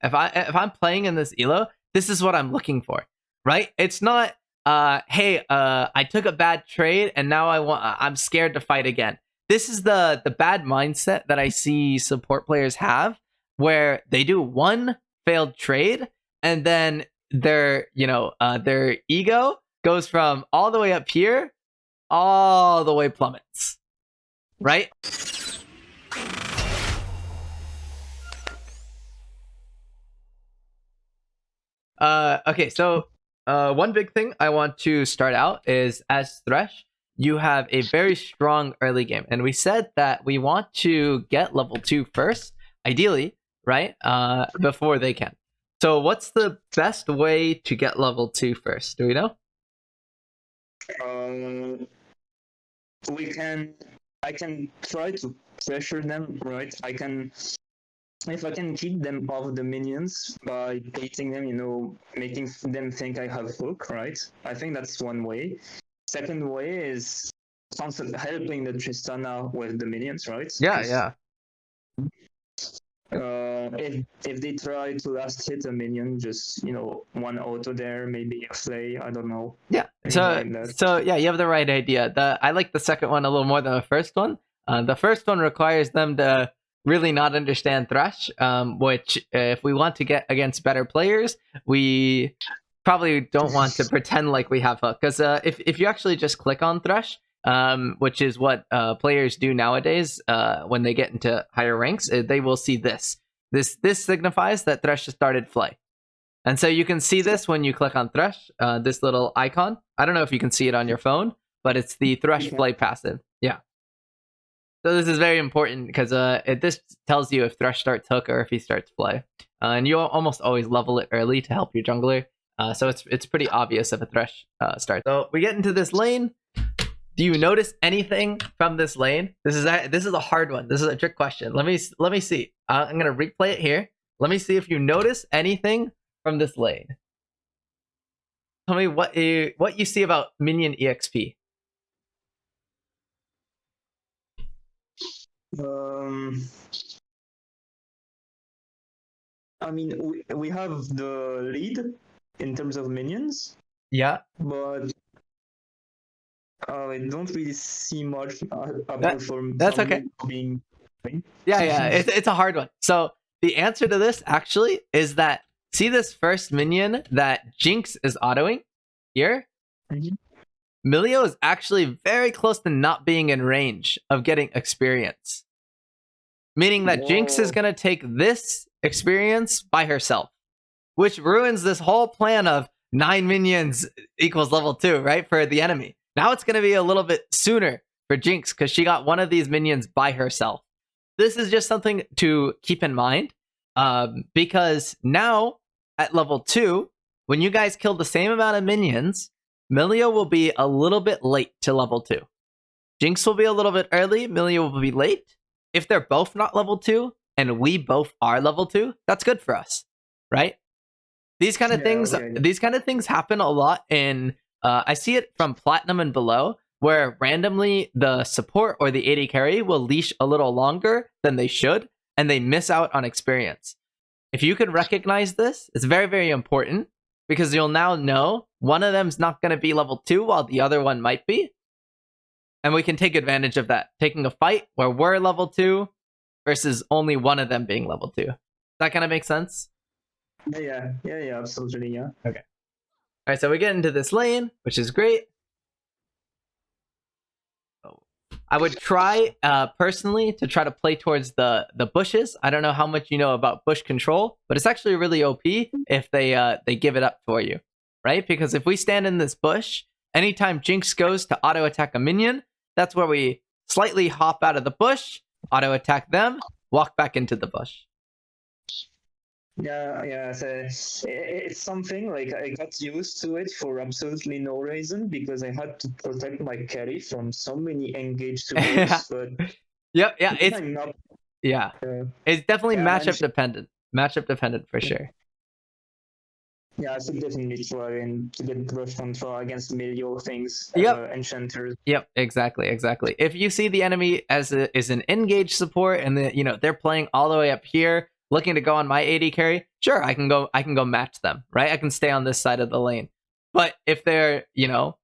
if I'm playing in this ELO, this is what I'm looking for, right? It's not hey, I took a bad trade and now I'm scared to fight again. This is the bad mindset that I see support players have, where they do one failed trade and then their ego goes from all the way up here all the way plummets, right? Okay, so one big thing I want to start out is, as Thresh, you have a very strong early game, and we said that we want to get level 2 first, ideally, right? Before they can. So what's the best way to get level 2 first? Do we know? I can try to pressure them, right? If I can keep them off the minions by baiting them, making them think I have hook, right? I think that's one way. Second way is constantly helping the Tristana with the minions, right? Yeah. If they try to last hit a minion, just one auto there, maybe a flay, I don't know. Yeah. So yeah, you have the right idea. I like the second one a little more than the first one. The first one requires them to really not understand Thresh, which if we want to get against better players, we probably don't want to pretend like we have hook. Because if you actually just click on Thresh, which is what players do nowadays when they get into higher ranks, they will see this. This signifies that Thresh has started Flay. And so you can see this when you click on Thresh, this little icon. I don't know if you can see it on your phone, but it's the Thresh Flay passive. Yeah. So this is very important because this tells you if Thresh starts hook or if he starts Flay. And you almost always level it early to help your jungler. So it's pretty obvious if a Thresh starts. So we get into this lane. Do you notice anything from this lane? This is a hard one. This is a trick question. Let me see. I'm gonna replay it here. Let me see if you notice anything from this lane. Tell me what you see about minion EXP. I mean, we have the lead in terms of minions. Yeah. But I don't really see much apart from that's okay. Being. Yeah. It's a hard one. So the answer to this actually is that, see this first minion that Jinx is autoing here? Mm-hmm. Milio is actually very close to not being in range of getting experience. Meaning that Jinx is going to take this experience by herself, which ruins this whole plan of 9 minions equals level 2, right? For the enemy. Now it's going to be a little bit sooner for Jinx because she got one of these minions by herself. This is just something to keep in mind because now at level 2, when you guys kill the same amount of minions, Milio will be a little bit late to level 2. Jinx will be a little bit early, Milio will be late. If they're both not level 2 and we both are level 2, that's good for us, right? These kind of things happen a lot in I see it from Platinum and below, where randomly the support or the AD carry will leash a little longer than they should, and they miss out on experience. If you can recognize this, it's very, very important, because you'll now know one of them's not going to be level 2 while the other one might be. And we can take advantage of that, taking a fight where we're level 2 versus only one of them being level 2. Does that kind of make sense? Yeah, absolutely, yeah. Okay. All right, so we get into this lane, which is great. I would try, personally, to try to play towards the bushes. I don't know how much you know about bush control, but it's actually really OP if they give it up for you, right? Because if we stand in this bush, anytime Jinx goes to auto-attack a minion, that's where we slightly hop out of the bush, auto-attack them, walk back into the bush. Yeah. So it's something like I got used to it for absolutely no reason because I had to protect my carry from so many engaged supports. But yep, it's definitely matchup dependent. Matchup dependent for sure. Yeah, I should definitely try and to get brush control against Milio things. Enchanters. Yep, exactly. If you see the enemy as is an engaged support and they're playing all the way up here looking to go on my AD carry, sure, I can go match them, right? I can stay on this side of the lane. But if they're,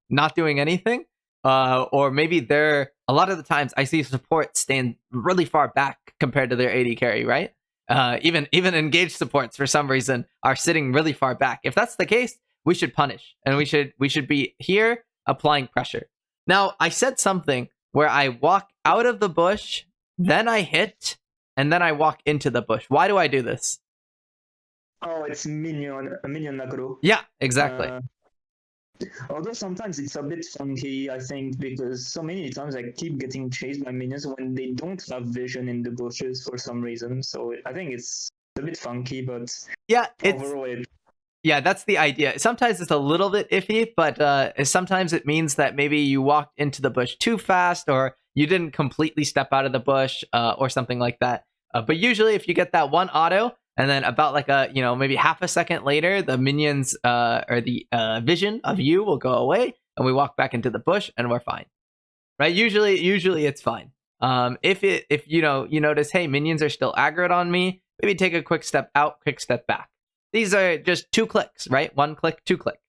not doing anything, or maybe they're, a lot of the times I see support stand really far back compared to their AD carry, right? Even engaged supports for some reason are sitting really far back. If that's the case, we should punish, and we should be here applying pressure. Now, I said something where I walk out of the bush, then I hit, and then I walk into the bush. Why do I do this? Oh, it's minion macro. Yeah, exactly. Although sometimes it's a bit funky, I think, because so many times I keep getting chased by minions when they don't have vision in the bushes for some reason. So I think it's a bit funky, but yeah, overall yeah, that's the idea. Sometimes it's a little bit iffy, but sometimes it means that maybe you walked into the bush too fast, or you didn't completely step out of the bush, or something like that. But usually, if you get that one auto, and then about like maybe half a second later, the minions or the vision of you will go away, and we walk back into the bush, and we're fine, right? Usually it's fine. If you notice, hey, minions are still aggroed on me, maybe take a quick step out, quick step back. These are just 2 clicks, right? 1 click, 2 click.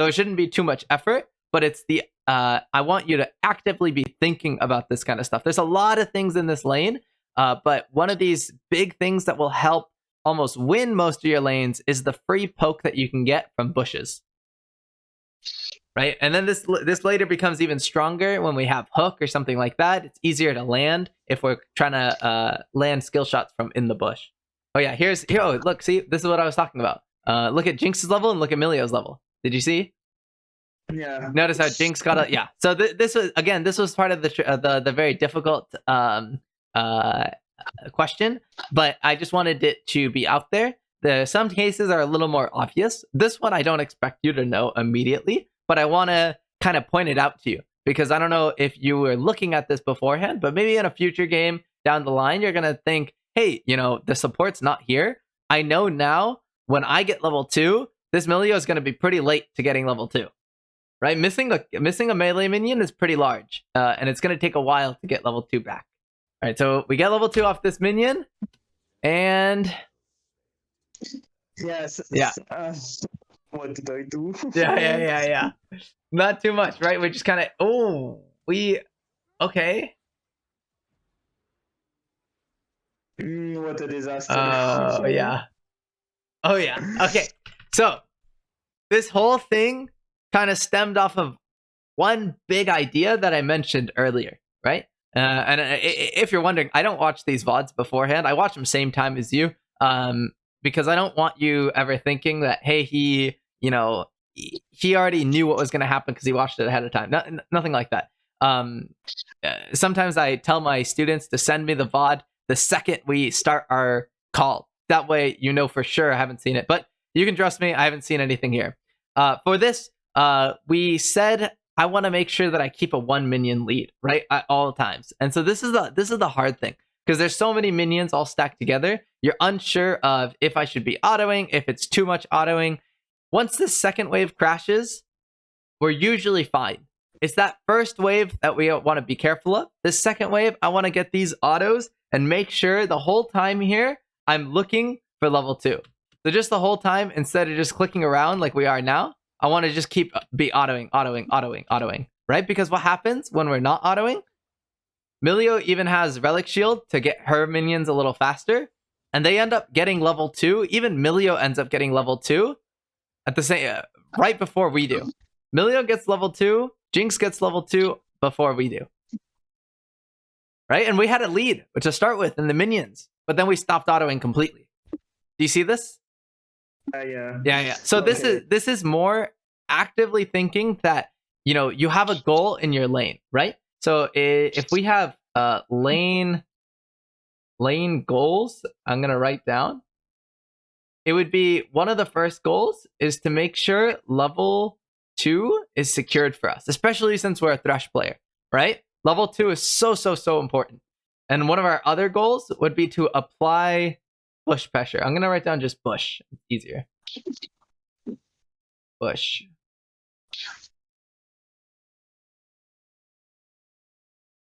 So it shouldn't be too much effort, but it's the I want you to actively be thinking about this kind of stuff. There's a lot of things in this lane, but one of these big things that will help almost win most of your lanes is the free poke that you can get from bushes, right? And then this later becomes even stronger when we have hook or something like that. It's easier to land if we're trying to land skill shots from in the bush. Oh yeah, here. Oh, look, see, this is what I was talking about. Look at Jinx's level and look at Milio's level. Did you see? Yeah. Notice how Jinx got a yeah. So this was part of the very difficult question, but I just wanted it to be out there. Some cases are a little more obvious. This one I don't expect you to know immediately, but I want to kind of point it out to you because I don't know if you were looking at this beforehand, but maybe in a future game down the line, you're going to think, hey, the support's not here. I know now when I get level 2, this Milio is going to be pretty late to getting level 2, right? Missing a melee minion is pretty large, and it's going to take a while to get level 2 back. All right, so we get level 2 off this minion, and yes, yeah. What did I do? Yeah. Not too much, right? We just kind of okay. What a disaster. Oh yeah. Okay. So this whole thing kind of stemmed off of one big idea that I mentioned earlier, right? And if you're wondering, I don't watch these VODs beforehand. I watch them same time as you, because I don't want you ever thinking that, hey, he already knew what was going to happen because he watched it ahead of time. Nothing like that. Sometimes I tell my students to send me the VOD the second we start our call. That way, for sure I haven't seen it. But you can trust me, I haven't seen anything here. For this, we said I want to make sure that I keep a 1 minion lead, right, at all times. And so this is the hard thing because there's so many minions all stacked together. You're unsure of if I should be autoing, if it's too much autoing. Once the second wave crashes, we're usually fine. It's that first wave that we want to be careful of. This second wave, I want to get these autos and make sure the whole time here, I'm looking for level 2. So just the whole time, instead of just clicking around like we are now, I want to just be autoing, right? Because what happens when we're not autoing? Milio even has Relic Shield to get her minions a little faster, and they end up getting level 2. Even Milio ends up getting level 2 at the same right before we do. Milio gets level 2, Jinx gets level 2 before we do. Right? And we had a lead to start with in the minions, but then we stopped autoing completely. Do you see this? Yeah. So okay. This is more actively thinking that you have a goal in your lane, right? So if we have lane goals, I'm gonna write down. It would be one of the first goals is to make sure level 2 is secured for us, especially since we're a Thresh player, right? Level 2 is so important. And one of our other goals would be to apply bush pressure. I'm gonna write down just bush. It's easier. Bush.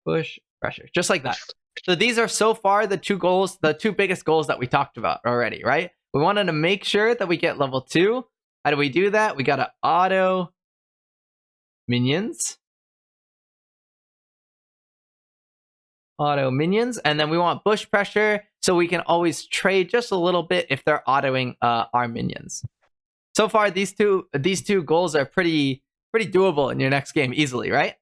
Bush pressure. Just like that. So these are so far the two biggest goals that we talked about already, right? We wanted to make sure that we get level 2. How do we do that? We got to auto minions. Auto minions. And then we want bush pressure so we can always trade just a little bit if they're autoing our minions. So far, these two goals are pretty doable in your next game easily, right?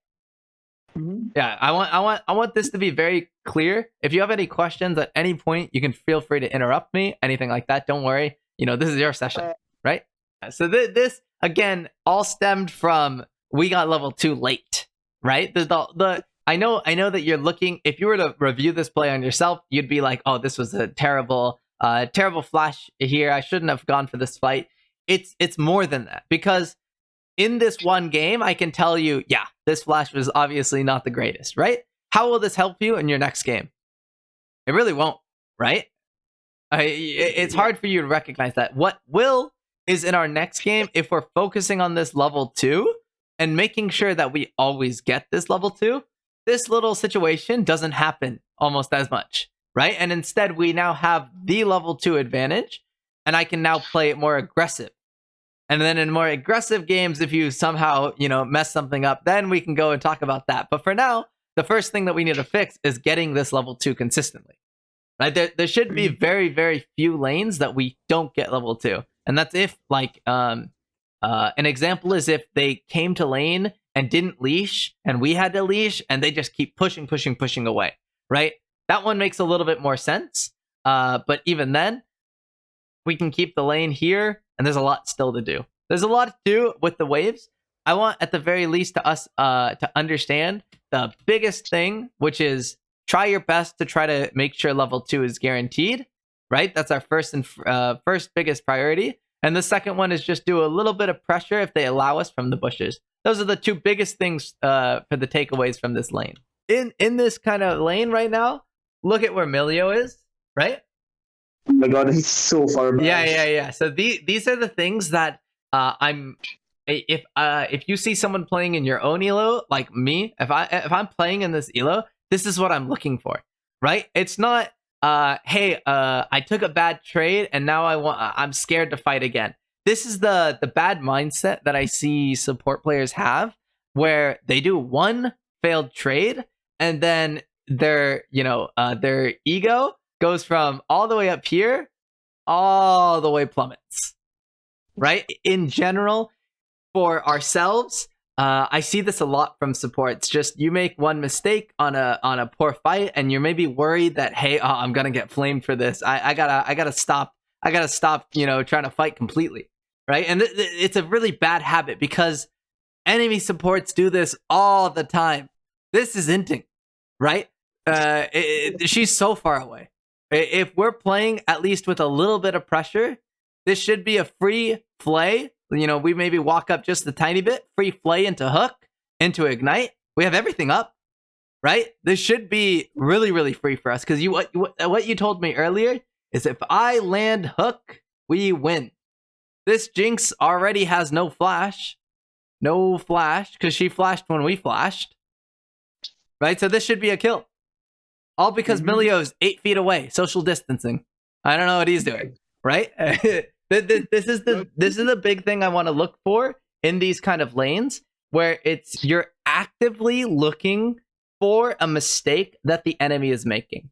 Mm-hmm. Yeah, I want this to be very clear. If you have any questions at any point, you can feel free to interrupt me. Anything like that, don't worry. You know, this is your session, right? So this again all stemmed from we got level 2 late, right? I know that you're looking. If you were to review this play on yourself, you'd be like, "Oh, this was a terrible flash here. I shouldn't have gone for this fight." It's more than that, because in this one game, I can tell you, yeah, this flash was obviously not the greatest, right? How will this help you in your next game? It really won't, right? It's hard for you to recognize that. What will is in our next game, if we're focusing on this level 2 and making sure that we always get this level 2, this little situation doesn't happen almost as much, right? And instead, we now have the level 2 advantage, and I can now play it more aggressive. And then in more aggressive games, if you somehow, mess something up, then we can go and talk about that. But for now, the first thing that we need to fix is getting this level 2 consistently. Right? There should be very, very few lanes that we don't get level 2. And that's if, like, an example is if they came to lane and didn't leash, and we had to leash, and they just keep pushing away, right? That one makes a little bit more sense. But even then, we can keep the lane here, and there's a lot still to do. There's a lot to do with the waves. I want, at the very least, to understand the biggest thing, which is try your best to try to make sure level 2 is guaranteed, right? That's our first biggest priority. And the second one is just do a little bit of pressure if they allow us from the bushes. Those are the two biggest things for the takeaways from this lane. In this kind of lane right now, look at where Milio is, right? Oh my god, he's so far back. Yeah. So these are the things that if you see someone playing in your own ELO, like me, if I'm playing in this ELO, this is what I'm looking for, right? It's not hey, I took a bad trade and now I'm scared to fight again. This is the bad mindset that I see support players have, where they do one failed trade and then their ego goes from all the way up here, all the way plummets, right? In general, for ourselves, I see this a lot from support. It's just you make one mistake on a poor fight, and you're maybe worried that, hey, I'm gonna get flamed for this. I gotta stop. Trying to fight completely, right? And it's a really bad habit because enemy supports do this all the time. This is inting, right? She's so far away. If we're playing at least with a little bit of pressure, this should be a free flay. We maybe walk up just a tiny bit, free flay into hook, into ignite. We have everything up, right? This should be really, really free for us, because what you told me earlier is if I land hook, we win. This Jinx already has no flash, because she flashed when we flashed, right? So this should be a kill. All because Milio's 8 feet away, social distancing. I don't know what he's doing, right? This is the big thing I want to look for in these kind of lanes, where you're actively looking for a mistake that the enemy is making,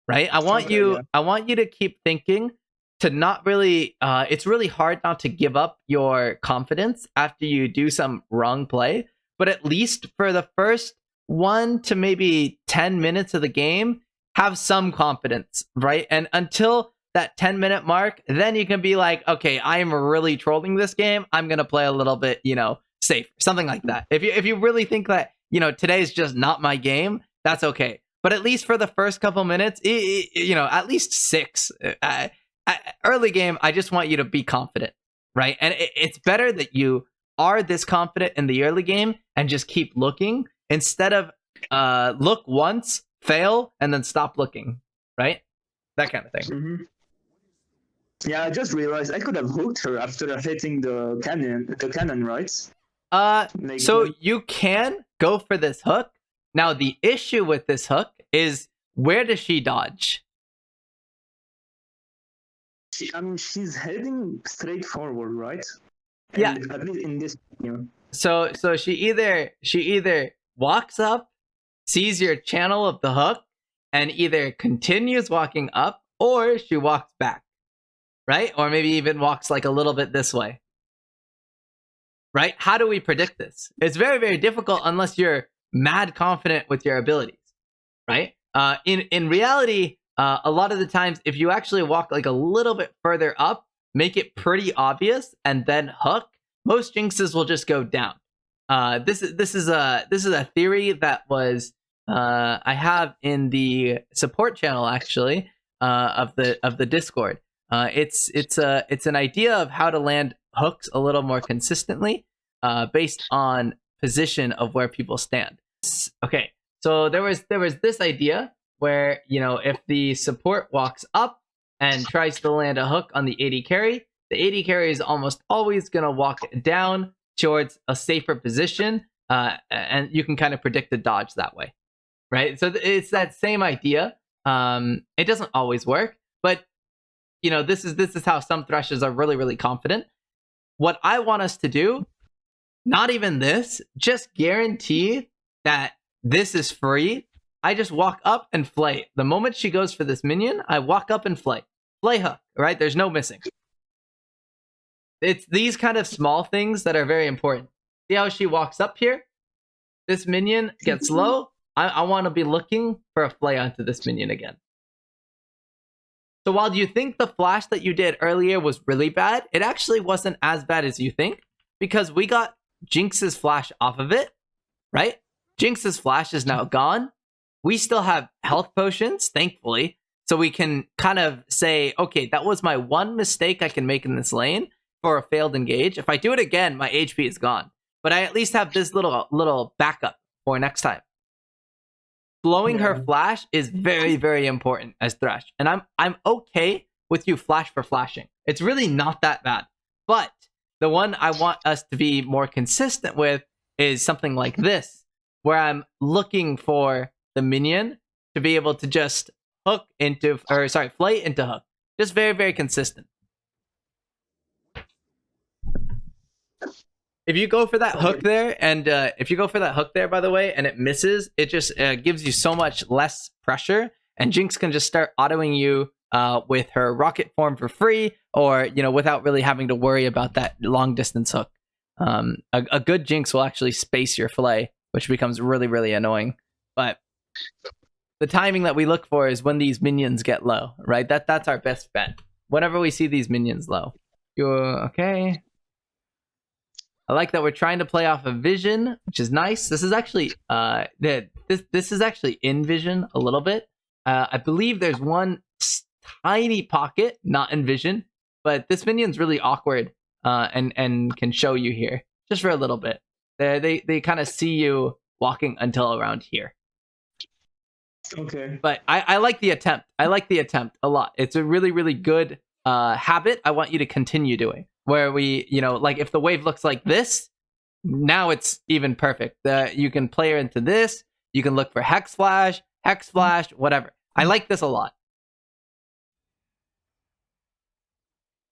right? I want you to keep thinking to not really. It's really hard not to give up your confidence after you do some wrong play, but at least for the first 1 to maybe 10 minutes of the game, have some confidence, right? And until that 10-minute mark, then you can be like, okay, I am really trolling this game. I'm gonna play a little bit, safe, something like that. If you really think that today is just not my game, that's okay. But at least for the first couple minutes, at least 6 early game, I just want you to be confident, right? And it's better that you are this confident in the early game and just keep looking, instead of look once, fail, and then stop looking, right? That kind of thing. Mm-hmm. Yeah, I just realized I could have hooked her after hitting the cannon, right? So you can go for this hook. Now, the issue with this hook is where does she dodge? She's heading straight forward, right? Yeah. And at least in this, So she either walks up, sees your channel of the hook, and either continues walking up, or she walks back, right? Or maybe even walks like a little bit this way, right? How do we predict this? It's very, very difficult unless you're mad confident with your abilities, right? In reality, a lot of the times, if you actually walk like a little bit further up, make it pretty obvious, and then hook, most jinxes will just go down. This is a theory that was I have in the support channel actually of the Discord. It's an idea of how to land hooks a little more consistently based on position of where people stand. Okay, so there was this idea where, you know, if the support walks up and tries to land a hook on the AD carry, the AD carry is almost always going to walk down towards a safer position, and you can kind of predict the dodge that way, right? So it's that same idea. It doesn't always work, but you know, this is how some threshers are really, really confident. What I want us to do, not even this, just guarantee that this is free. I just walk up and flay. The moment she goes for this minion, I walk up and flay. Flay hook, right? There's no missing. It's these kind of small things that are very important. See how she walks up here? This minion gets low. I want to be looking for a flay onto this minion again. So while you think the flash that you did earlier was really bad, it actually wasn't as bad as you think, because we got Jinx's flash off of it, right? Jinx's flash is now gone. We still have health potions, thankfully, so we can kind of say, okay, that was my one mistake I can make in this lane for a failed engage. If I do it again, my HP is gone. But I at least have this little backup for next time. Blowing her flash is very, very important as Thresh. And I'm okay with you flash for flashing. It's really not that bad. But the one I want us to be more consistent with is something like this, where I'm looking for the minion to be able to just hook into, or sorry, flay into hook. Just very, very consistent. If you go for that hook there, and if you go for that hook there, by the way, and it misses, it just gives you so much less pressure, and Jinx can just start autoing you with her rocket form for free, or, you know, without really having to worry about that long distance hook. A good Jinx will actually space your flay, which becomes really, really annoying. But the timing that we look for is when these minions get low, right? That's our best bet. Whenever we see these minions low. You're okay. I like that we're trying to play off of vision, which is nice. This is actually this is actually in vision a little bit. I believe there's one tiny pocket not in vision, but this minion's really awkward and can show you here just for a little bit. They kind of see you walking until around here. Okay. But I like the attempt. I like the attempt a lot. It's a really, really good habit I want you to continue doing. Where we, you know, like if the wave looks like this, now it's even perfect. You can play her into this. You can look for Hex Flash, whatever. I like this a lot.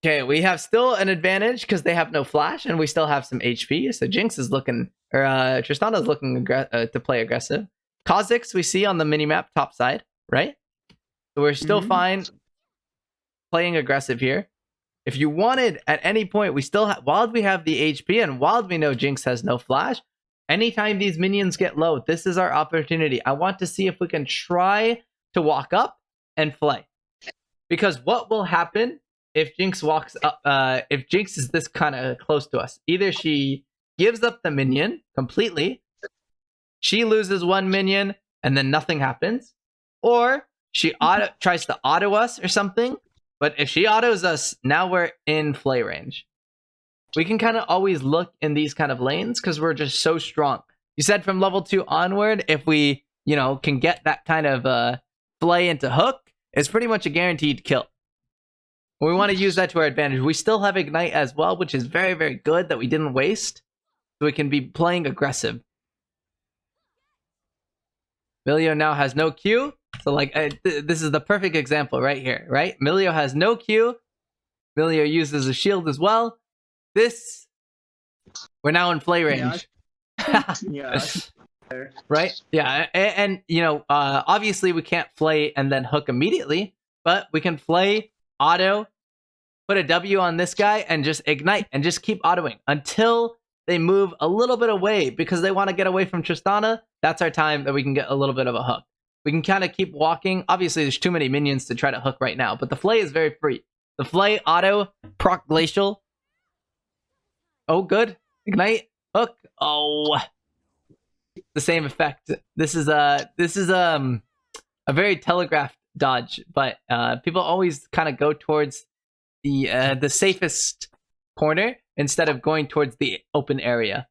Okay, we have still an advantage because they have no flash and we still have some HP. So Jinx is looking, or Tristana's looking to play aggressive. Kha'Zix we see on the minimap top side, right? So we're still fine playing aggressive here. If you wanted at any point, we still while we have the HP and while we know Jinx has no flash, anytime these minions get low, this is our opportunity. I want to see if we can try to walk up and flay. Because what will happen if Jinx walks up, if Jinx is this kind of close to us? Either she gives up the minion completely, she loses one minion, and then nothing happens, or she tries to auto us or something. But if she autos us, now we're in flay range. We can kind of always look in these kind of lanes because we're just so strong. You said from level 2 onward, if we, you know, can get that kind of flay into hook, it's pretty much a guaranteed kill. We want to use that to our advantage. We still have Ignite as well, which is very, very good that we didn't waste. So we can be playing aggressive. Milio now has no Q. So like this is the perfect example right here, right? Milio has no Q. Milio uses a shield as well. We're now in flay range. Yeah. Right? Yeah, and you know, obviously we can't flay and then hook immediately, but we can flay, auto, put a W on this guy, and just ignite and just keep autoing until they move a little bit away because they want to get away from Tristana. That's our time that we can get a little bit of a hook. We can kind of keep walking. Obviously, there's too many minions to try to hook right now, but the flay is very free. The flay, auto, proc glacial. Oh, good. Ignite, hook. Oh, the same effect. This is a very telegraphed dodge, but people always kind of go towards the safest corner instead of going towards the open area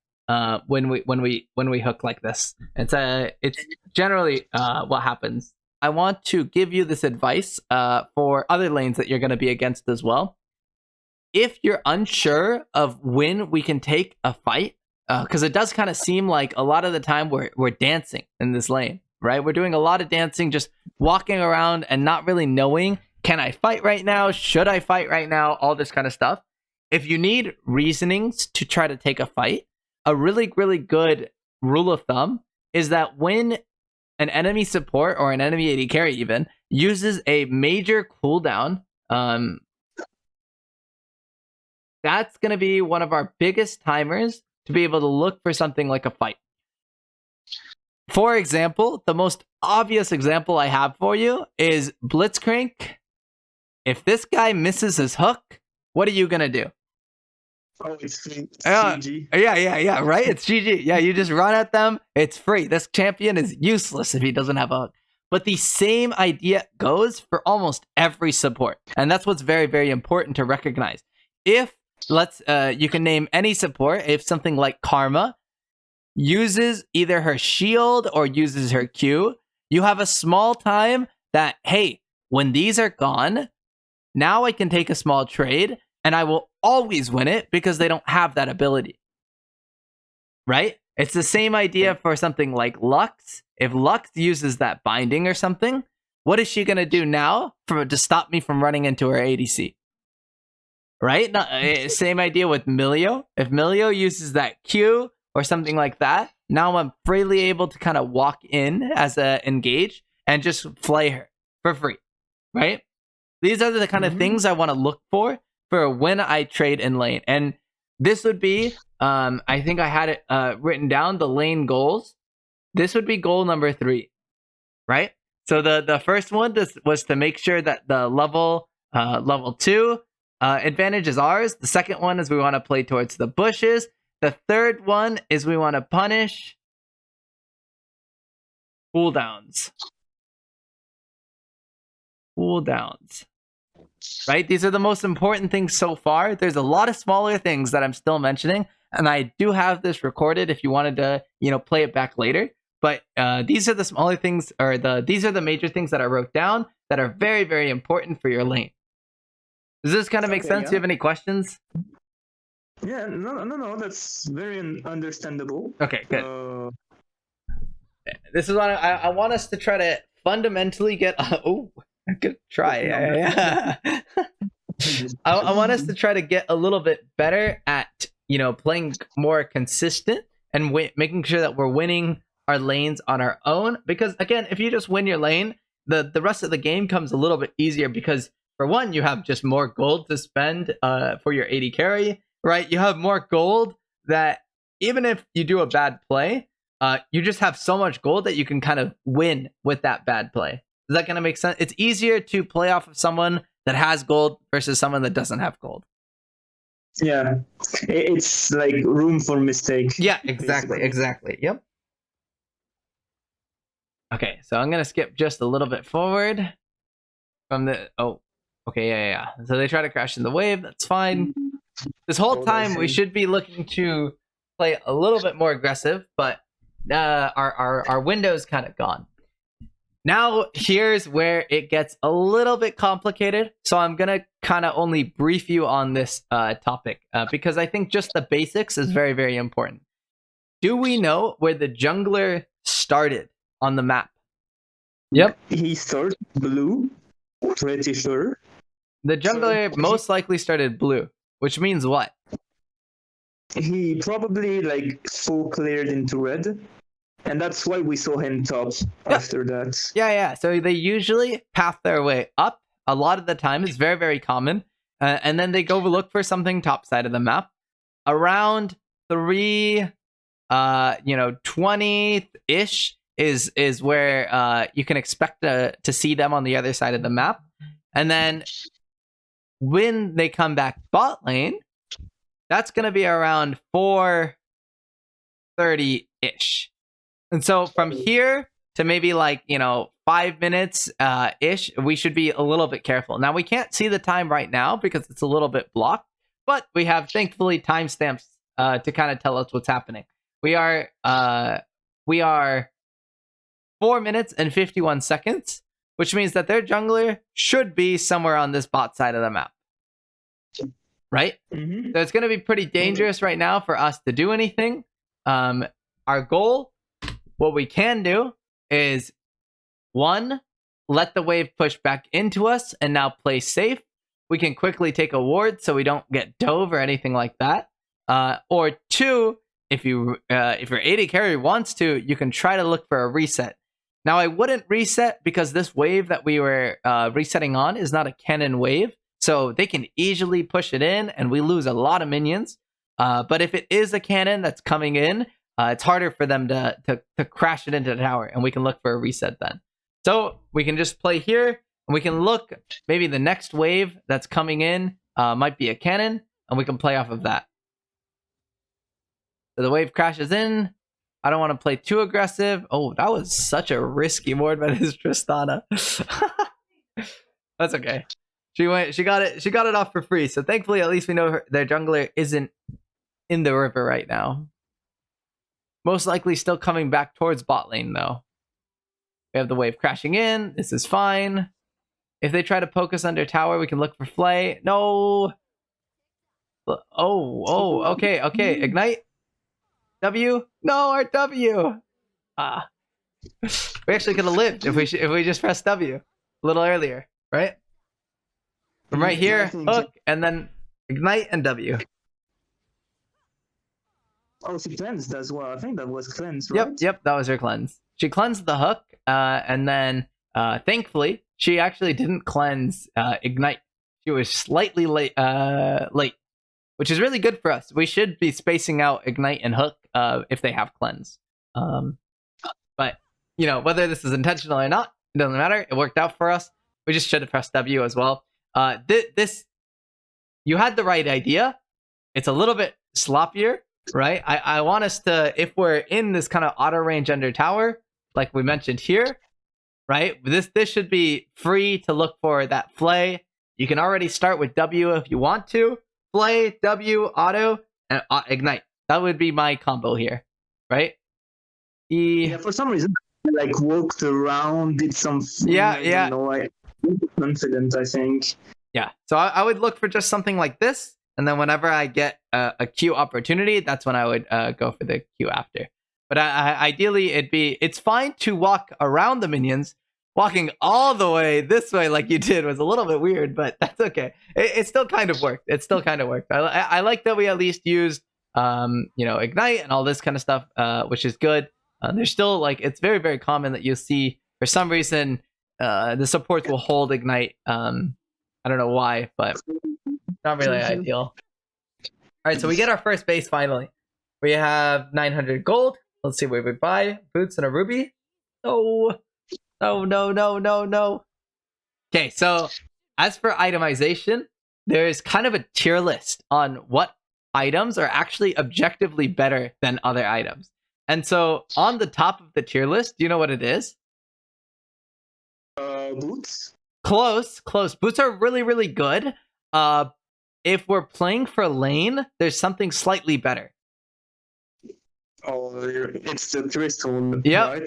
when we hook like this. It's generally what happens. I want to give you this advice for other lanes that you're going to be against as well. If you're unsure of when we can take a fight, because it does kind of seem like a lot of the time we're dancing in this lane, right? We're doing a lot of dancing, just walking around and not really knowing, can I fight right now? Should I fight right now? All this kind of stuff. If you need reasonings to try to take a fight, a really, really good rule of thumb is that when an enemy support or an enemy AD carry even uses a major cooldown, that's going to be one of our biggest timers to be able to look for something like a fight. For example, the most obvious example I have for you is Blitzcrank. If this guy misses his hook, what are you going to do? Oh, it's free. It's GG. Yeah, right? It's GG. Yeah, you just run at them. It's free. This champion is useless if he doesn't have a hook. But the same idea goes for almost every support. And that's what's very, very important to recognize. If, you can name any support, if something like Karma uses either her shield or uses her Q, you have a small time that, hey, when these are gone, now I can take a small trade and I will always win it because they don't have that ability. Right? It's the same idea for something like Lux. If Lux uses that binding or something, what is she going to do now to stop me from running into her ADC? Right? Same idea with Milio. If Milio uses that Q or something like that, now I'm freely able to kind of walk in as a engage and just flay her for free. Right? These are the kind of things I want to look for when I trade in lane. And this would be, I think I had it written down, the lane goals. This would be goal number 3, right? So the first one was to make sure that the level 2 advantage is ours. The second one is we want to play towards the bushes. The third one is we want to punish cooldowns. Right? These are the most important things so far. There's a lot of smaller things that I'm still mentioning, and I do have this recorded if you wanted to, play it back later. But these are the smaller things, or these are the major things that I wrote down that are very, very important for your lane. Does this kind of make sense? Yeah. Do you have any questions? Yeah, no, that's very understandable. Okay, good. This is what I want us to try to fundamentally get. Oh, good try. Yeah. I want us to try to get a little bit better at playing more consistent and making sure that we're winning our lanes on our own. Because again, if you just win your lane, the rest of the game comes a little bit easier because for one, you have just more gold to spend for your AD carry, right? You have more gold that even if you do a bad play, you just have so much gold that you can kind of win with that bad play. Is that going to make sense? It's easier to play off of someone that has gold versus someone that doesn't have gold. Yeah, it's like room for mistake. Yeah, exactly. Yep. Okay, so I'm going to skip just a little bit forward from the... Oh, okay, yeah. So they try to crash in the wave. That's fine. This whole time, we should be looking to play a little bit more aggressive, but our window's kind of gone. Now, here's where it gets a little bit complicated. So I'm going to kind of only brief you on this topic because I think just the basics is very, very important. Do we know where the jungler started on the map Yep. He starts blue, pretty sure. The jungler most likely started blue, which means what? He probably like full cleared into red, and that's why we saw him top after that. Yeah. So they usually path their way up. A lot of the time, it's very, very common. And then they go look for something top side of the map. Around 20-ish is where you can expect to see them on the other side of the map. And then when they come back bot lane, that's going to be around 4:30-ish. And so from here to maybe 5 minutes ish, we should be a little bit careful. Now we can't see the time right now because it's a little bit blocked, but we have thankfully timestamps to kind of tell us what's happening. We are 4 minutes and 51 seconds, which means that their jungler should be somewhere on this bot side of the map. Right? Mm-hmm. So it's going to be pretty dangerous right now for us to do anything. Our goal, what we can do is, one, let the wave push back into us and now play safe. We can quickly take a ward so we don't get dove or anything like that. Or two, if your AD carry wants to, you can try to look for a reset. Now, I wouldn't reset because this wave that we were resetting on is not a cannon wave. So they can easily push it in and we lose a lot of minions. But if it is a cannon that's coming in, it's harder for them to crash it into the tower, and we can look for a reset then. So we can just play here, and we can look, maybe the next wave that's coming in might be a cannon, and we can play off of that. So the wave crashes in. I don't want to play too aggressive. Oh, that was such a risky ward by this Tristana. That's okay. She got it off for free. So thankfully, at least we know their jungler isn't in the river right now. Most likely still coming back towards bot lane, though. We have the wave crashing in. This is fine. If they try to poke us under tower, we can look for Flay. No. Oh, okay. Ignite. W. No, our W. We actually could have lived if we just pressed W a little earlier, right? From right here, hook, and then ignite and W. Oh, she cleansed as well. I think that was cleansed, right? Yep, that was her cleanse. She cleansed the hook, and then thankfully she actually didn't cleanse ignite. She was slightly late, which is really good for us. We should be spacing out ignite and hook if they have cleanse. But whether this is intentional or not, it doesn't matter. It worked out for us. We just should have pressed W as well. This you had the right idea. It's a little bit sloppier. Right, I want us to, if we're in this kind of auto range under tower, like we mentioned here, right? This should be free to look for that Flay. You can already start with W if you want to. Flay, W, auto, and ignite. That would be my combo here, right? Yeah, for some reason, I walked around, did some. Yeah. I'm confident, I think. Yeah, so I would look for just something like this. And then whenever I get a Q opportunity, that's when I would go for the Q after. But ideally, it's fine to walk around the minions. Walking all the way this way like you did was a little bit weird, but that's okay. It still kind of worked. I like that we at least used ignite and all this kind of stuff, which is good. There's still it's very, very common that you'll see for some reason the supports will hold ignite. I don't know why, but not really ideal. All right, so we get our first base finally. We have 900 gold. Let's see what we buy. Boots and a ruby. No. Okay, so as for itemization, there's kind of a tier list on what items are actually objectively better than other items. And so on the top of the tier list, do you know what it is? Boots? Close. Boots are really, really good. If we're playing for lane, there's something slightly better. Oh, it's the crystal. Yep, right?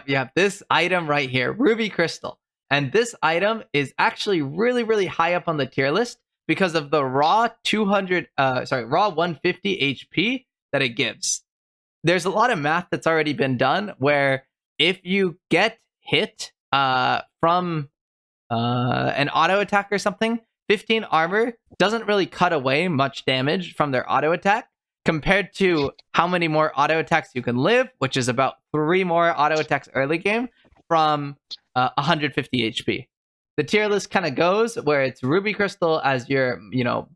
yep. This item right here, Ruby Crystal. And this item is actually really, really high up on the tier list because of the raw 150 HP that it gives. There's a lot of math that's already been done where if you get hit from an auto attack or something, 15 armor doesn't really cut away much damage from their auto attack compared to how many more auto attacks you can live, which is about 3 more auto attacks early game from 150 HP. The tier list kind of goes where it's Ruby Crystal as your,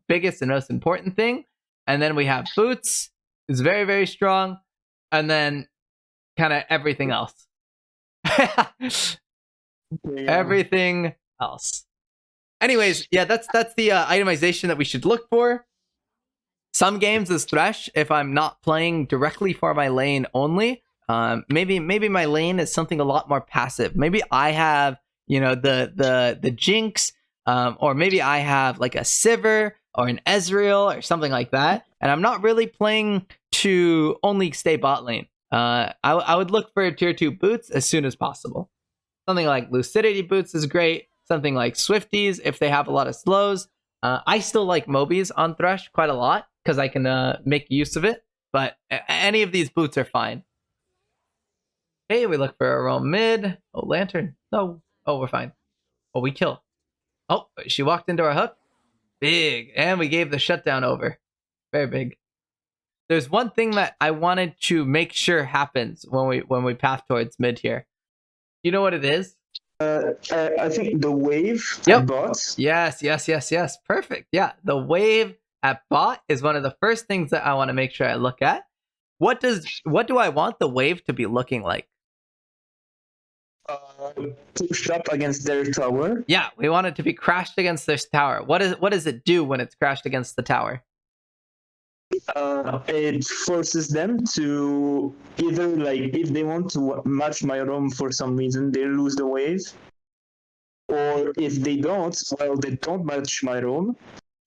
biggest and most important thing, and then we have Boots, who's very, very strong, and then kind of everything else. Everything else. Anyways, yeah, that's the itemization that we should look for. Some games is Thresh if I'm not playing directly for my lane only. Maybe my lane is something a lot more passive. Maybe I have the Jinx, or maybe I have like a Sivir or an Ezreal or something like that, and I'm not really playing to only stay bot lane. I would look for tier 2 boots as soon as possible. Something like Lucidity boots is great. Something like Swifties if they have a lot of slows. I still like Mobies on Thresh quite a lot because I can make use of it, but any of these boots are fine. Okay, we look for a roam mid. Oh, Lantern. No. Oh, we're fine. Oh, we kill. Oh, she walked into our hook. Big. And we gave the shutdown over. Very big. There's one thing that I wanted to make sure happens when we path towards mid here. You know what it is? I think the wave Yep. at bot. Yes. Perfect. Yeah, the wave at bot is one of the first things that I want to make sure I look at. What do I want the wave to be looking like? Pushed up against their tower. Yeah, we want it to be crashed against this tower. What does it do when it's crashed against the tower? It forces them to either, like, if they want to match my roam for some reason, they lose the wave. Or if they don't, well, they don't match my roam,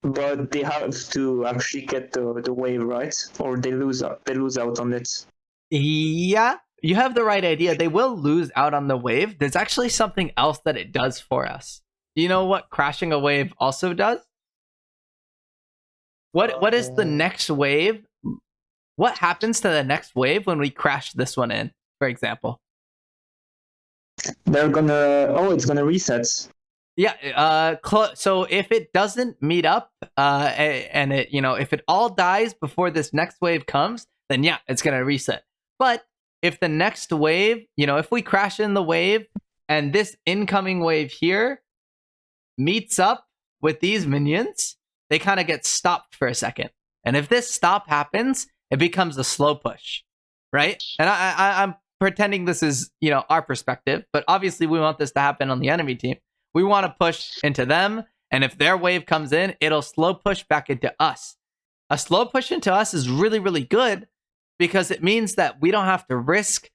but they have to actually get the wave, right? Or they lose out on it. Yeah, you have the right idea. They will lose out on the wave. There's actually something else that it does for us. Do you know what crashing a wave also does? What is the next wave? What happens to the next wave when we crash this one in, for example? They're gonna... Oh, it's gonna reset. Yeah, so if it doesn't meet up, and it, if it all dies before this next wave comes, then yeah, it's gonna reset. But if the next wave, if we crash in the wave and this incoming wave here meets up with these minions, they kind of get stopped for a second. And if this stop happens, it becomes a slow push, right? And I'm pretending this is, our perspective, but obviously we want this to happen on the enemy team. We want to push into them, and if their wave comes in, it'll slow push back into us. A slow push into us is really, really good because it means that we don't have to risk,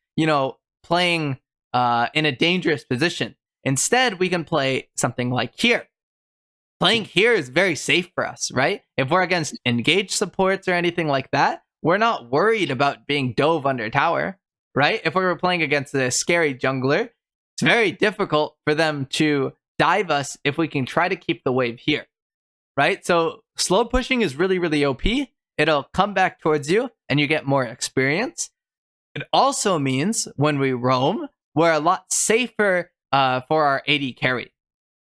playing in a dangerous position. Instead, we can play something like here. Playing here is very safe for us, right? If we're against engaged supports or anything like that, we're not worried about being dove under tower, right? If we were playing against a scary jungler, it's very difficult for them to dive us if we can try to keep the wave here, right? So slow pushing is really, really OP. It'll come back towards you and you get more experience. It also means when we roam, we're a lot safer for our AD carry.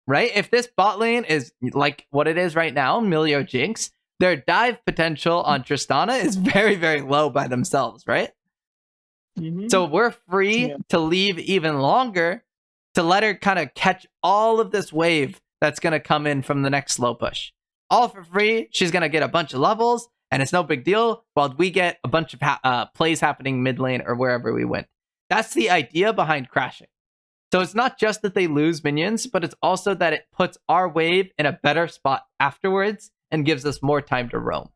Right? If this bot lane is like what it is right now, Milio Jinx, their dive potential on Tristana is very, very low by themselves, right? Mm-hmm. So we're free to leave even longer to let her kind of catch all of this wave that's going to come in from the next slow push. All for free. She's going to get a bunch of levels, and it's no big deal while we get a bunch of plays happening mid lane or wherever we went. That's the idea behind crashing. So it's not just that they lose minions, but it's also that it puts our wave in a better spot afterwards and gives us more time to roam.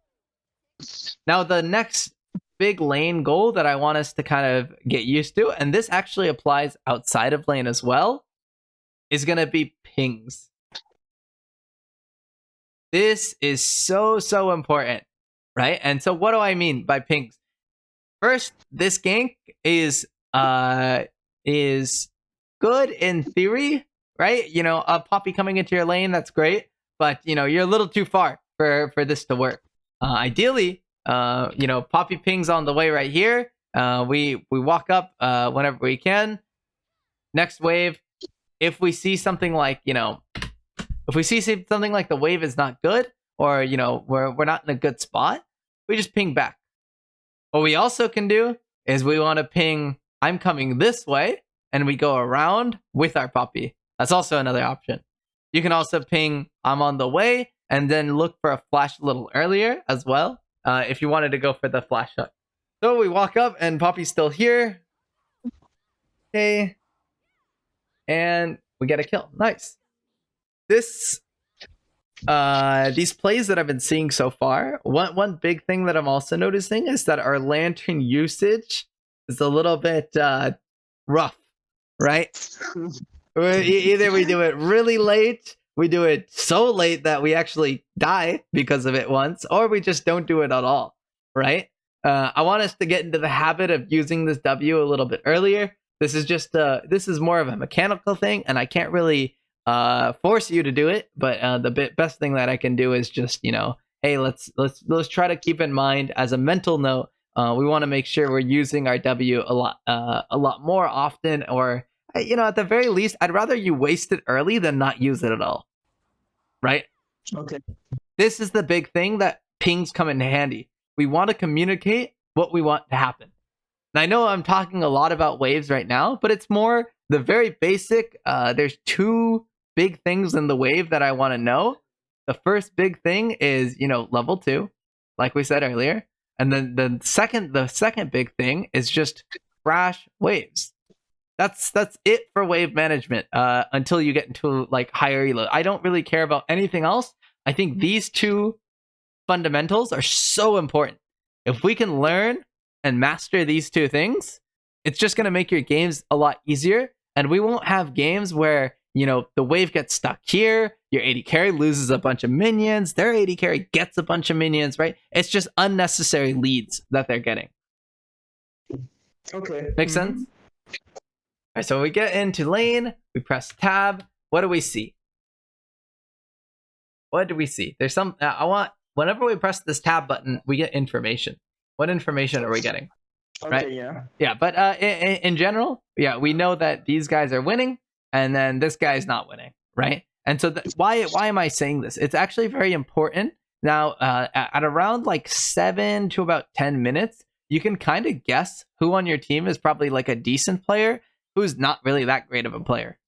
Now, the next big lane goal that I want us to kind of get used to, and this actually applies outside of lane as well, is going to be pings. This is so, so important, right? And so what do I mean by pings? First, this gank is good in theory, right? A Poppy coming into your lane, that's great, but you're a little too far for this to work. Ideally, Poppy pings on the way right here. We walk up whenever we can. Next wave, if we see something like, if we see something like the wave is not good, or, we're not in a good spot, we just ping back. What we also can do is we want to ping, I'm coming this way, and we go around with our puppy. That's also another option. You can also ping, I'm on the way, and then look for a flash a little earlier as well, if you wanted to go for the flash shot. So we walk up, and Poppy's still here. Okay. And we get a kill. Nice. These plays that I've been seeing so far, one big thing that I'm also noticing is that our lantern usage is a little bit rough, right? Either we do it really late, we do it so late that we actually die because of it once, or we just don't do it at all, right? I want us to get into the habit of using this W a little bit earlier. This is just this is more of a mechanical thing, and I can't really force you to do it, but the best thing that I can do is just, hey, let's try to keep in mind as a mental note, we want to make sure we're using our W a lot more often, or at the very least, I'd rather you waste it early than not use it at all, right? Okay. This is the big thing that pings come in handy. We want to communicate what we want to happen. And I know I'm talking a lot about waves right now, but it's more the very basic. There's two big things in the wave that I want to know. The first big thing is, level 2, like we said earlier. And then the second big thing is just crash waves. That's it for wave management until you get into like higher elo. I don't really care about anything else. I think these two fundamentals are so important. If we can learn and master these two things, it's just going to make your games a lot easier, and we won't have games where the wave gets stuck here, your AD carry loses a bunch of minions, their AD carry gets a bunch of minions, right? It's just unnecessary leads that they're getting. Okay. Make sense? All right, so we get into lane, we press tab. What do we see? There's some whenever we press this tab button, we get information. What information are we getting? Okay, right? Yeah, but in general, we know that these guys are winning, and then this guy's not winning, right? And so why am I saying this? It's actually very important. Now, at around like 7 to about 10 minutes, you can kind of guess who on your team is probably like a decent player, who's not really that great of a player,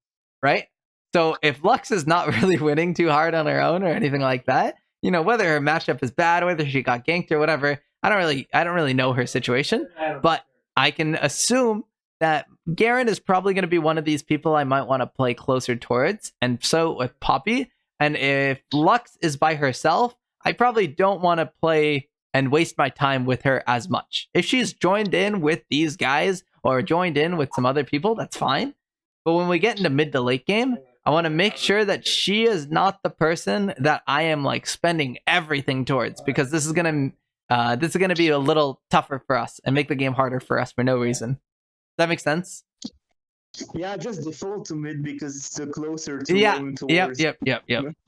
right? So if Lux is not really winning too hard on her own or anything like that, whether her matchup is bad, whether she got ganked or whatever, I don't really know her situation, but I can assume that Garen is probably going to be one of these people I might want to play closer towards, and so with Poppy. And if Lux is by herself, I probably don't want to play and waste my time with her as much. If she's joined in with these guys or joined in with some other people, that's fine. But when we get into mid to late game, I want to make sure that she is not the person that I am like spending everything towards, because this is gonna be a little tougher for us and make the game harder for us for no reason. Does that make sense? Yeah, just default to mid because it's the closer to lane towards. Yep.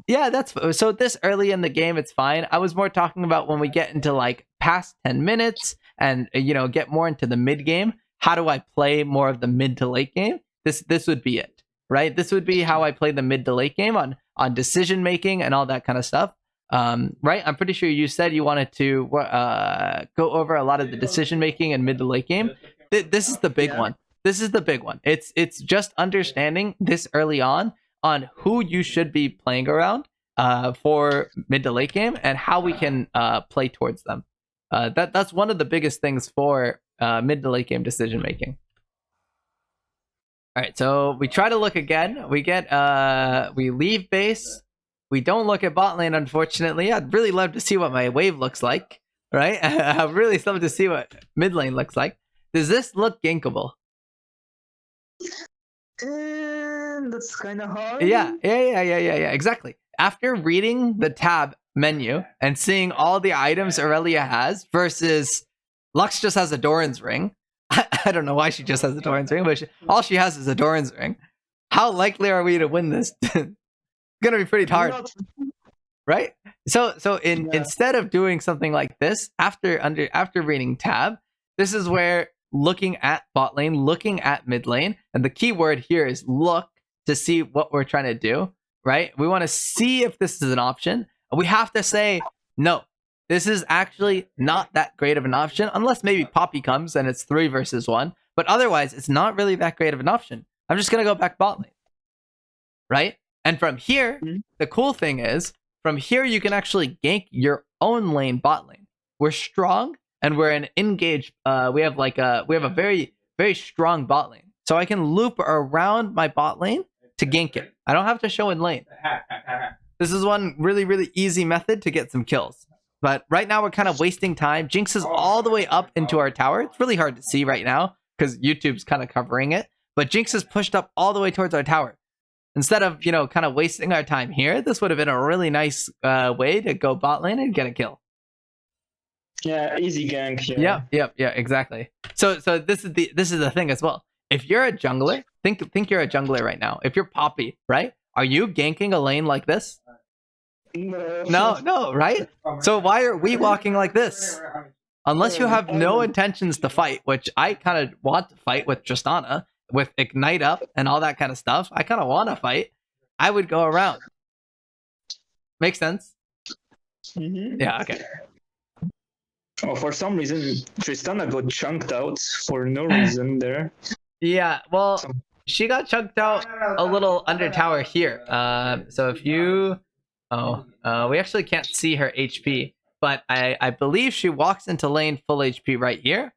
Yeah, that's so this early in the game, it's fine. I was more talking about when we get into like past 10 minutes and get more into the mid game. How do I play more of the mid to late game? This would be it, right? This would be how I play the mid to late game on decision making and all that kind of stuff. Right? I'm pretty sure you said you wanted to go over a lot of the decision making and mid to late game. This is the big one. This is the big one. It's just understanding this early on who you should be playing around for mid to late game and how we can play towards them. That's one of the biggest things for mid to late game decision making. All right, so we try to look again. We leave base. We don't look at bot lane, unfortunately. I'd really love to see what my wave looks like, right? I'd really love to see what mid lane looks like. Does this look gankable? That's kind of hard. Yeah, exactly. After reading the tab menu and seeing all the items Aurelia has versus Lux just has a Doran's ring. I don't know why she just has a Doran's ring, but all she has is a Doran's ring. How likely are we to win this? It's gonna be pretty hard, right? So instead of doing something like this, after reading tab, this is where looking at bot lane, looking at mid lane, and the key word here is look, to see what we're trying to do, right? We want to see if this is an option. We have to say, no, this is actually not that great of an option, unless maybe Poppy comes and it's 3 versus 1. But otherwise, it's not really that great of an option. I'm just going to go back bot lane, right? And from here, the cool thing is, from here, you can actually gank your own lane bot lane. We're strong, and we're an engaged. We have a very, very strong bot lane. So I can loop around my bot lane to gank it. I don't have to show in lane. This is one really, really easy method to get some kills. But right now, we're kind of wasting time. Jinx is all the way up into our tower. It's really hard to see right now because YouTube's kind of covering it. But Jinx is pushed up all the way towards our tower. Instead of, kind of wasting our time here, this would have been a really nice way to go bot lane and get a kill. Yeah, easy gank. Yeah, exactly. So this is the thing as well. If you're a jungler, think you're a jungler right now. If you're Poppy, right? Are you ganking a lane like this? No, right? So why are we walking like this? Unless you have no intentions to fight, which I kind of want to fight with Tristana, with Ignite up and all that kind of stuff. I kind of want to fight. I would go around. Makes sense? Mm-hmm. Yeah, okay. Oh, for some reason, Tristana got chunked out for no reason there. Yeah, well, she got chunked out a little under tower here. So if you... we actually can't see her HP, but I believe she walks into lane full HP right here,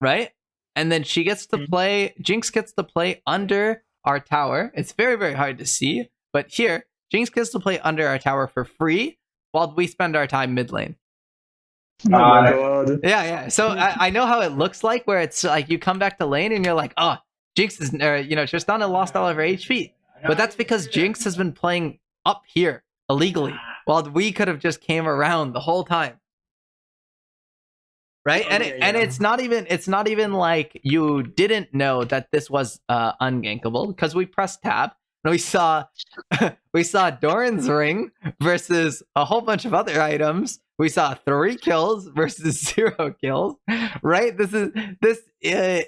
right? And then she gets to play, Jinx gets to play under our tower. It's very, very hard to see, but here, Jinx gets to play under our tower for free while we spend our time mid lane. Oh my god. Yeah. So I know how it looks like, where it's like you come back to lane and you're like, oh, Jinx is, Tristana lost all of her HP. But that's because Jinx has been playing up here illegally, while we could have just came around the whole time. Right? And it's not even like you didn't know that this was ungankable, because we pressed tab and we saw Doran's ring versus a whole bunch of other items. We saw 3 kills versus 0 kills. Right?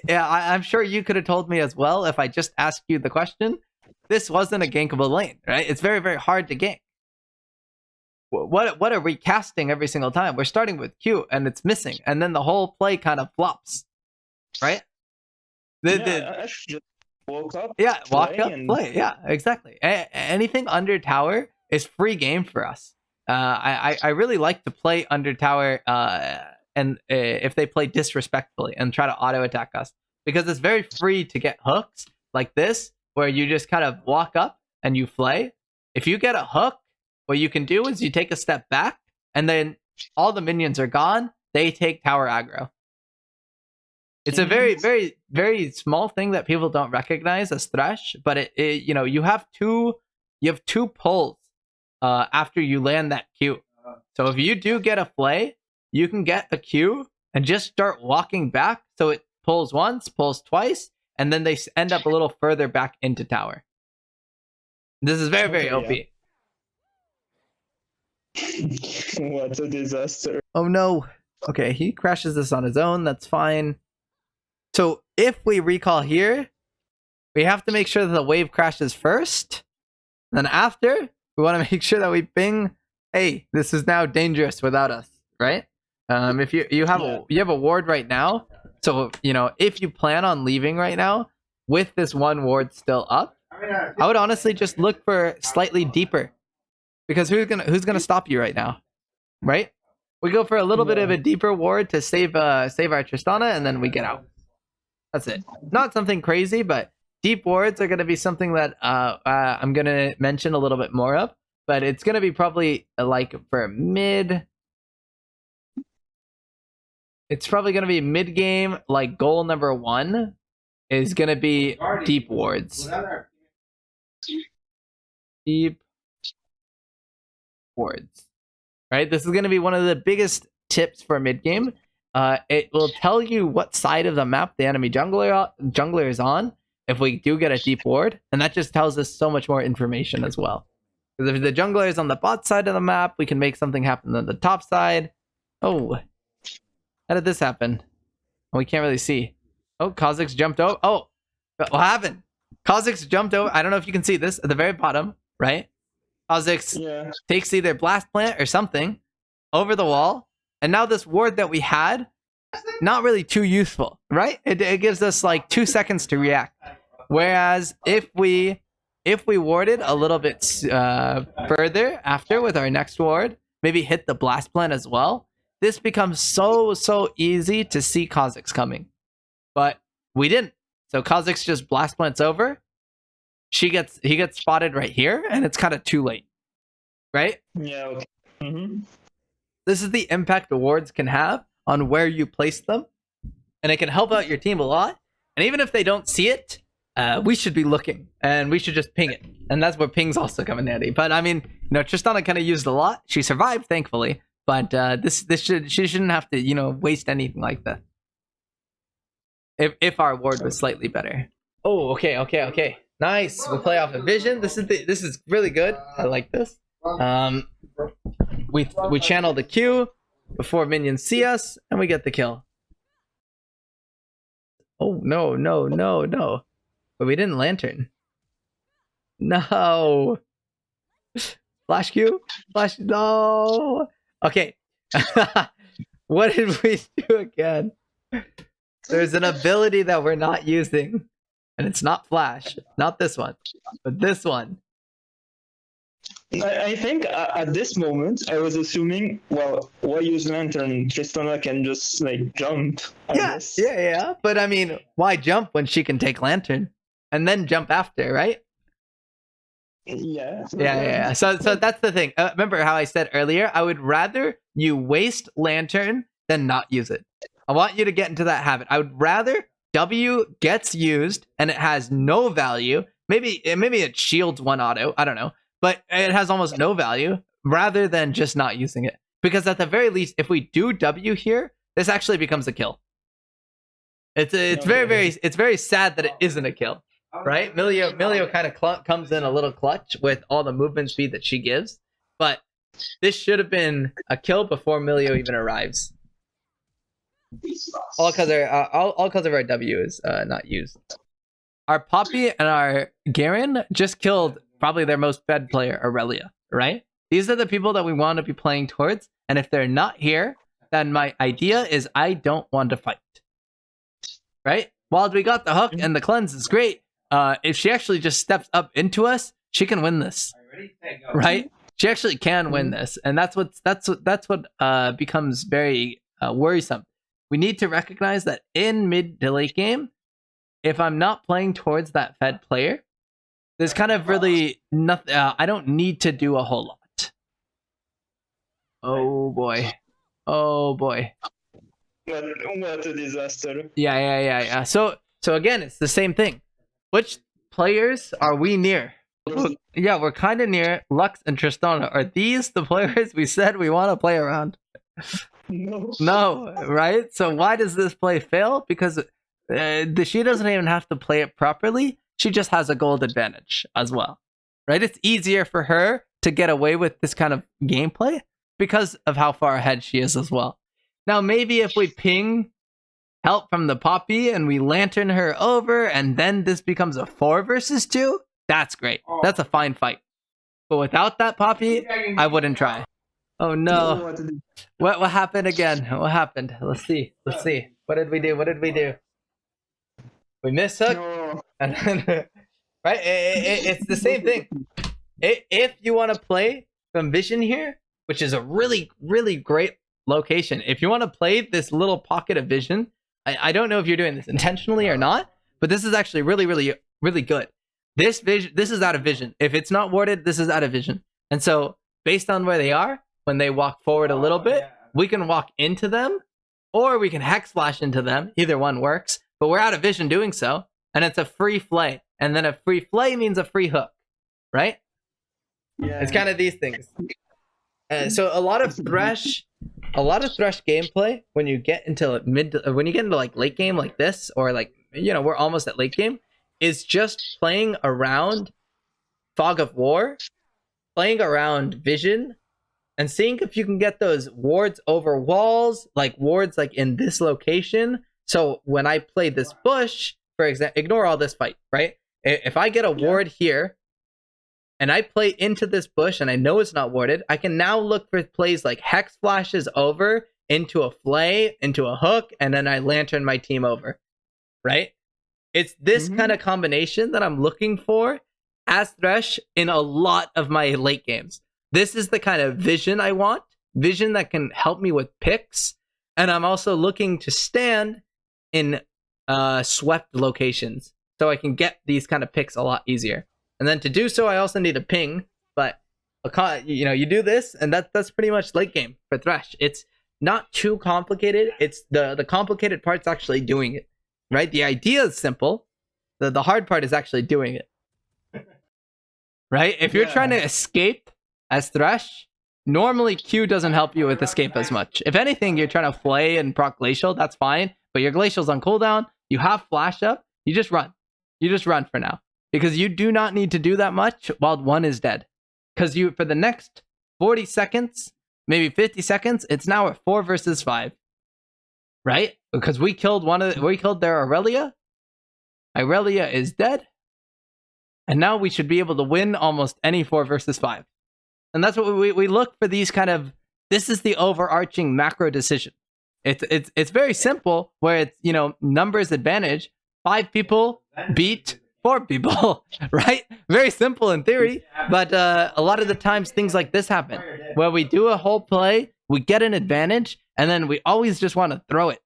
I'm sure you could have told me as well if I just asked you the question. This wasn't a gankable lane, right? It's very, very hard to gank. What are we casting every single time? We're starting with Q and it's missing, and then the whole play kind of flops, right? I should just walk up. Yeah, walk up, play. Yeah, exactly. Anything under tower is free game for us. I really like to play under tower, and if they play disrespectfully and try to auto attack us, because it's very free to get hooks like this, where you just kind of walk up and you flay. If you get a hook, what you can do is you take a step back, and then all the minions are gone. They take tower aggro. It's a very, very, very small thing that people don't recognize as Thresh, but you have two pulls after you land that Q. So if you do get a flay, you can get a Q and just start walking back. So it pulls once, pulls twice, and then they end up a little further back into tower. This is very, very OP. Yeah. What a disaster. Oh no. Okay, he crashes this on his own. That's fine. So if we recall here, we have to make sure that the wave crashes first. Then after, we want to make sure that we ping, hey, this is now dangerous without us, right? If you have a ward right now, so if you plan on leaving right now with this one ward still up, I would honestly just look for slightly deeper, because who's gonna stop you right now, right? We go for a little bit of a deeper ward to save our Tristana, and then we get out. That's it. Not something crazy, but deep wards are going to be something that I'm going to mention a little bit more of. But it's going to be probably like for mid. It's probably going to be mid game. Like goal number 1 is going to be deep wards. Deep wards. Right? This is going to be one of the biggest tips for mid game. It will tell you what side of the map the enemy jungler is on if we do get a deep ward, and that just tells us so much more information as well. Because if the jungler is on the bot side of the map, we can make something happen on the top side. Oh, how did this happen? Oh, we can't really see. Oh, Kha'Zix jumped over. Oh, what happened? Kha'Zix jumped over. I don't know if you can see this at the very bottom, right? Kha'Zix takes either Blast Plant or something over the wall. And now this ward that we had, not really too useful, right? It gives us like 2 seconds to react. Whereas if we warded a little bit further after with our next ward, maybe hit the Blast Plant as well, this becomes so easy to see Kha'Zix coming. But we didn't. So Kha'Zix just Blast Plants over. He gets spotted right here, and it's kind of too late. Right? Yeah, okay. Mm-hmm. This is the impact the wards can have on where you place them. And it can help out your team a lot. And even if they don't see it, we should be looking. And we should just ping it. And that's where pings also come in handy. But I mean, Tristana kind of used a lot. She survived, thankfully. But she shouldn't have to, waste anything like that. If our ward was slightly better. Oh, okay. Nice. We play off a vision. This is really good. I like this. We channel the Q before minions see us, and we get the kill. Oh no! But we didn't lantern. No. Flash Q. No. Okay. What did we do again? There's an ability that we're not using, and it's not Flash. Not this one, but this one. I think at this moment I was assuming, well, why use Lantern? Tristana can just jump. Yeah. But I mean, why jump when she can take Lantern and then jump after, right? Yeah. So that's the thing. Remember how I said earlier? I would rather you waste Lantern than not use it. I want you to get into that habit. I would rather W gets used and it has no value. Maybe it shields one auto. I don't know. But it has almost no value rather than just not using it. Because at the very least, if we do W here, this actually becomes a kill. It's very sad that it isn't a kill, right? Milio kind of comes in a little clutch with all the movement speed that she gives. But this should have been a kill before Milio even arrives. All because of our W is not used. Our Poppy and our Garen just killed probably their most fed player, Aurelia, right? These are the people that we want to be playing towards. And if they're not here, then my idea is I don't want to fight. Right? While we got the hook and the cleanse is great, if she actually just steps up into us, she can win this. Right? She actually can win this. And that's what becomes very worrisome. We need to recognize that in mid to late game, if I'm not playing towards that fed player, there's kind of really nothing. I don't need to do a whole lot. Oh boy. What a disaster. Yeah. So again, it's the same thing. Which players are we near? Yeah, we're kind of near. Lux and Tristana. Are these the players we said we want to play around? No, right? So why does this play fail? Because she doesn't even have to play it properly. She just has a gold advantage as well, right? It's easier for her to get away with this kind of gameplay because of how far ahead she is as well. Now, maybe if we ping help from the Poppy and we lantern her over and then this becomes a 4 versus 2, that's great. That's a fine fight. But without that Poppy, I wouldn't try. Oh no. What happened again? What happened? Let's see. What did we do? We missed hook. No. And then, right? It's the same thing. If you want to play from Vision here, which is a really, really great location, if you want to play this little pocket of Vision, I don't know if you're doing this intentionally or not, but this is actually really, really, really good. This is out of Vision. If it's not warded, this is out of Vision. And so, based on where they are, when they walk forward a little bit, we can walk into them, or we can hex flash into them. Either one works, but we're out of Vision doing so. And it's a free flay. And then a free flay means a free hook, right? Yeah. It's kind of these things. So a lot of Thresh gameplay when you get into like late game like this, or like, we're almost at late game, is just playing around Fog of War, playing around Vision, and seeing if you can get those wards over walls, like wards like in this location. So when I play this bush, for example, ignore all this fight, right? If I get a ward here, and I play into this bush, and I know it's not warded, I can now look for plays like Hex flashes over into a flay, into a hook, and then I lantern my team over. Right? It's this kind of combination that I'm looking for as Thresh in a lot of my late games. This is the kind of vision I want, vision that can help me with picks, and I'm also looking to stand in swept locations so I can get these kind of picks a lot easier. And then to do so, I also need a ping, but you do this, and that's pretty much late game for Thresh. It's not too complicated. It's the complicated part's actually doing it, right? The idea is simple. The hard part is actually doing it, right? If you're trying to escape as Thresh, normally Q doesn't help you with escape as much. If anything, you're trying to flay and proc Glacial, that's fine, but your Glacial's on cooldown, you have flash up, you just run. You just run for now. Because you do not need to do that much while one is dead. Because for the next 40 seconds, maybe 50 seconds, it's now a 4 versus 5. Right? Because we killed their Aurelia. Aurelia is dead. And now we should be able to win almost any 4 versus 5. And that's what we look for, these kind of, this is the overarching macro decision. It's very simple, where it's, numbers advantage. 5 people beat 4 people, right? Very simple in theory, but a lot of the times things like this happen, where we do a whole play, we get an advantage, and then we always just want to throw it.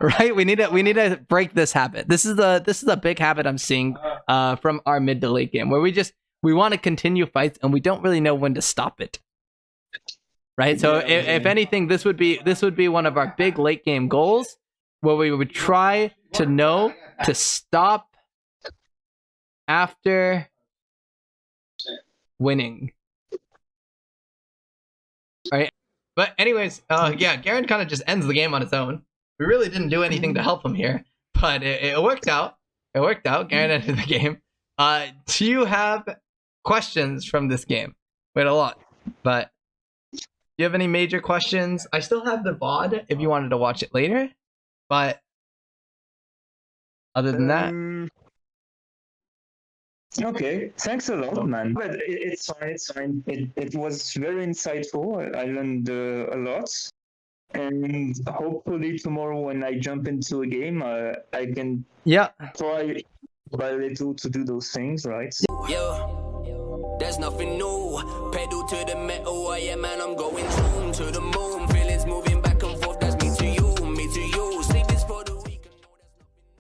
Right? We need to break this habit. This is a big habit I'm seeing from our mid to late game, where we want to continue fights and we don't really know when to stop it. Right? So if anything, this would be one of our big late game goals, where we would try to know to stop after winning. Right? But anyways, Garen kind of just ends the game on his own. We really didn't do anything to help him here, but it worked out. It worked out. Garen ended the game. Do you have questions from this game? We had a lot, but do you have any major questions? I still have the VOD if you wanted to watch it later, but other than that, okay, thanks a lot, man. But it's fine. It was very insightful. I learned a lot, and hopefully tomorrow when I jump into a game, I can try by little to do those things, right? Yeah, there's nothing new. Pedal to the metal, man. I'm going zoom to the moon.